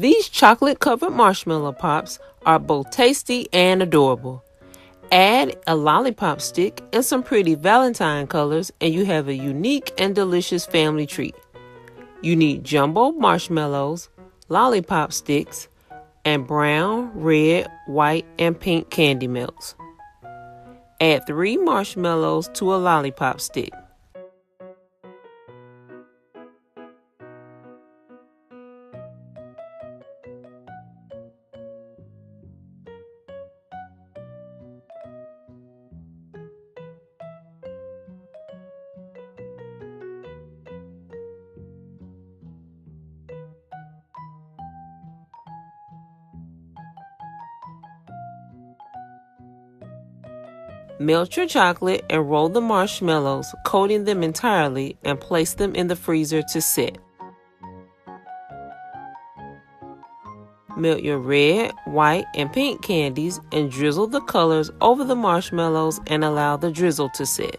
These chocolate-covered marshmallow pops are both tasty and adorable. Add a lollipop stick and some pretty Valentine colors and you have a unique and delicious family treat. You need jumbo marshmallows, lollipop sticks, and brown, red, white, and pink candy melts. Add 3 marshmallows to a lollipop stick. Melt your chocolate and roll the marshmallows, coating them entirely, and place them in the freezer to set. Melt your red, white, and pink candies and drizzle the colors over the marshmallows and allow the drizzle to set.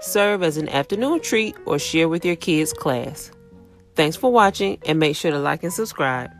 Serve as an afternoon treat or share with your kids' class. Thanks for watching and make sure to like and subscribe.